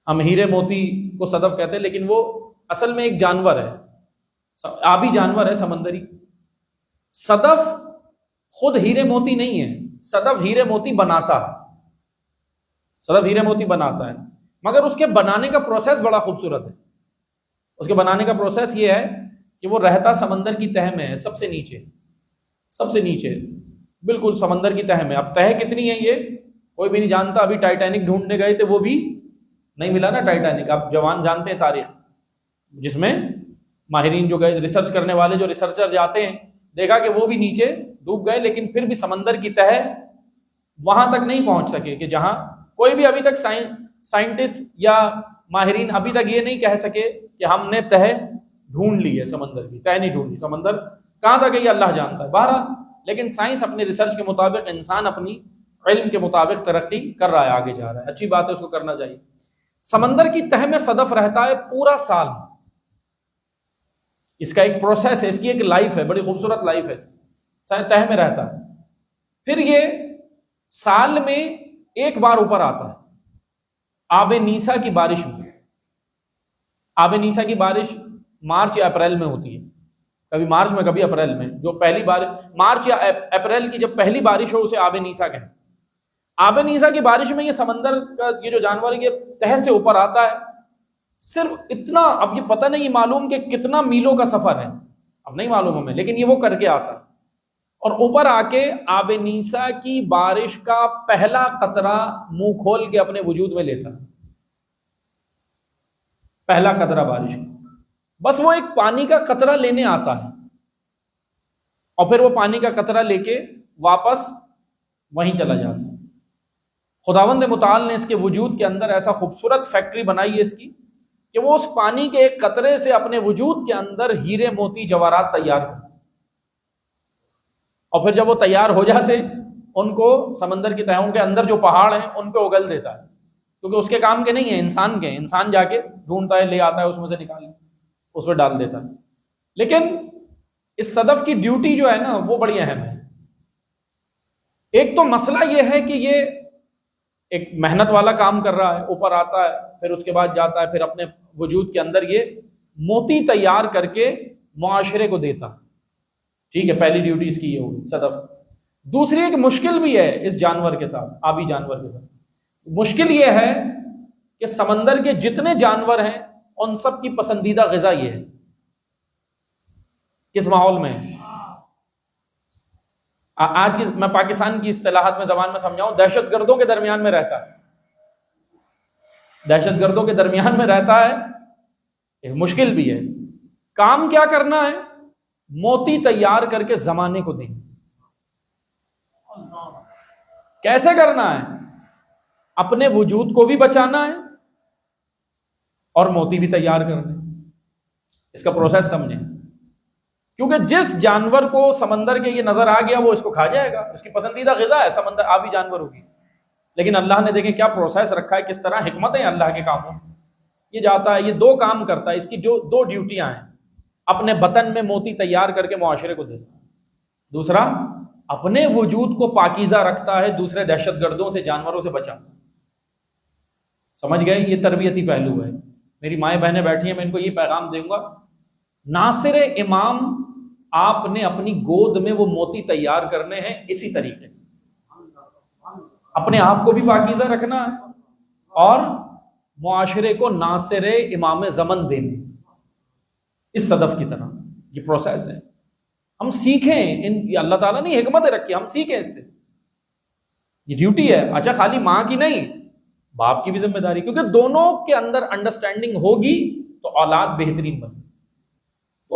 ہم ہیرے موتی کو صدف کہتے ہیں، لیکن وہ اصل میں ایک جانور ہے، آبی جانور ہے سمندری۔ صدف خود ہیرے موتی نہیں ہے، صدف ہیرے موتی بناتا ہے، صدف ہیرے موتی بناتا ہے، مگر اس کے بنانے کا پروسیس بڑا خوبصورت ہے۔ اس کے بنانے کا پروسیس یہ ہے کہ وہ رہتا سمندر کی تہہ میں ہے، سب سے نیچے، سب سے نیچے، بالکل سمندر کی تہہ میں۔ اب تہہ کتنی ہے یہ کوئی بھی نہیں جانتا، ابھی ٹائٹینک ڈھونڈنے گئے تھے وہ بھی نہیں ملا نا ٹائٹینک، اب جوان جانتے ہیں تاریخ، جس میں ماہرین جو گئے، ریسرچ کرنے والے جو ریسرچر جاتے ہیں، دیکھا کہ وہ بھی نیچے ڈوب گئے، لیکن پھر بھی سمندر کی تہہ وہاں تک نہیں پہنچ سکے کہ جہاں کوئی بھی ابھی تک سائنٹسٹ یا ماہرین ابھی تک یہ نہیں کہہ سکے کہ ہم نے تہہ ڈھونڈ لی ہے، سمندر کی تہہ نہیں ڈھونڈی، سمندر کہاں تک ہے یہ اللہ جانتا ہے۔ بہرحال لیکن سائنس اپنے ریسرچ کے مطابق، انسان اپنی علم کے مطابق ترقی کر رہا ہے، آگے جا رہا ہے، اچھی بات ہے، اس کو کرنا چاہیے۔ سمندر کی تہہ میں صدف رہتا ہے پورا سال، اس کا ایک پروسیس ہے، اس کی ایک لائف ہے، بڑی خوبصورت لائف ہے، تہہ میں رہتا ہے۔ پھر یہ سال میں ایک بار اوپر آتا ہے، آب نیسا کی بارش میں۔ آب نیسا کی بارش مارچ یا اپریل میں ہوتی ہے، کبھی مارچ میں کبھی اپریل میں، جو پہلی بارش مارچ یا اپریل کی جب پہلی بارش ہو اسے آب نیسا کہیں۔ آب نیسا کی بارش میں یہ سمندر کا یہ جو جانور ہے یہ تہہ سے اوپر آتا ہے، صرف اتنا، اب یہ پتہ نہیں معلوم کہ کتنا میلوں کا سفر ہے، اب نہیں معلوم ہمیں، لیکن یہ وہ کر کے آتا ہے، اور اوپر آ کے آب نیسا کی بارش کا پہلا قطرہ منہ کھول کے اپنے وجود میں لیتا ہے، پہلا قطرہ بارش کا، بس وہ ایک پانی کا قطرہ لینے آتا ہے، اور پھر وہ پانی کا قطرہ لے کے واپس وہیں چلا جاتا ہے۔ خداوند متعال نے اس کے وجود کے اندر ایسا خوبصورت فیکٹری بنائی ہے اس کی، کہ وہ اس پانی کے ایک قطرے سے اپنے وجود کے اندر ہیرے موتی جواہرات تیار کرتے، اور پھر جب وہ تیار ہو جاتے ان کو سمندر کی تہوں کے اندر جو پہاڑ ہیں ان پہ اگل دیتا ہے، کیونکہ اس کے کام کے نہیں ہیں، انسان کے ہیں، انسان جا کے ڈھونڈتا ہے، لے آتا ہے، اس میں سے نکال اس پہ ڈال دیتا ہے۔ لیکن اس صدف کی ڈیوٹی جو ہے نا وہ بڑی اہم ہے۔ ایک تو مسئلہ یہ ہے کہ یہ ایک محنت والا کام کر رہا ہے، اوپر آتا ہے، پھر اس کے بعد جاتا ہے، پھر اپنے وجود کے اندر یہ موتی تیار کر کے معاشرے کو دیتا ہے، ٹھیک ہے، پہلی ڈیوٹی اس کی یہ ہوگی صدف۔ دوسری ایک مشکل بھی ہے اس جانور کے ساتھ، آبی جانور کے ساتھ، مشکل یہ ہے کہ سمندر کے جتنے جانور ہیں ان سب کی پسندیدہ غذا یہ ہے، کس ماحول میں آج کی میں پاکستان کی اصطلاحات میں زبان میں سمجھاؤں، دہشت گردوں کے درمیان میں رہتا ہے، دہشت گردوں کے درمیان میں رہتا ہے، ایک مشکل بھی ہے۔ کام کیا کرنا ہے؟ موتی تیار کر کے زمانے کو دیں۔ کیسے کرنا ہے؟ اپنے وجود کو بھی بچانا ہے اور موتی بھی تیار کرنا ہے، اس کا پروسیس سمجھیں، کیونکہ جس جانور کو سمندر کے یہ نظر آ گیا وہ اس کو کھا جائے گا، اس کی پسندیدہ غذا ہے سمندر آبی جانور ہوگی، لیکن اللہ نے دیکھیں کیا پروسیس رکھا ہے، کس طرح حکمتیں ہیں اللہ کے کاموں میں۔ یہ جاتا ہے، یہ دو کام کرتا ہے، اس کی جو دو ڈیوٹیاں ہیں، اپنے بطن میں موتی تیار کر کے معاشرے کو دیتا ہے، دوسرا اپنے وجود کو پاکیزہ رکھتا ہے، دوسرے دہشت گردوں سے، جانوروں سے بچاتا ہے۔ سمجھ گئے؟ یہ تربیتی پہلو ہے۔ میری مائیں بہنیں بیٹھی ہیں، میں ان کو یہ پیغام دوں گا، ناصر امام آپ نے اپنی گود میں وہ موتی تیار کرنے ہیں اسی طریقے سے، اپنے آپ کو بھی پاکیزہ رکھنا ہے اور معاشرے کو ناصر امام زمن دینے، اس صدف کی طرح۔ یہ پروسیس ہے، ہم سیکھیں، یہ اللہ تعالیٰ نے حکمت رکھی، ہم سیکھیں اس سے، یہ ڈیوٹی ہے۔ اچھا خالی ماں کی نہیں، باپ کی بھی ذمہ داری، کیونکہ دونوں کے اندر انڈرسٹینڈنگ ہوگی تو اولاد بہترین بنے۔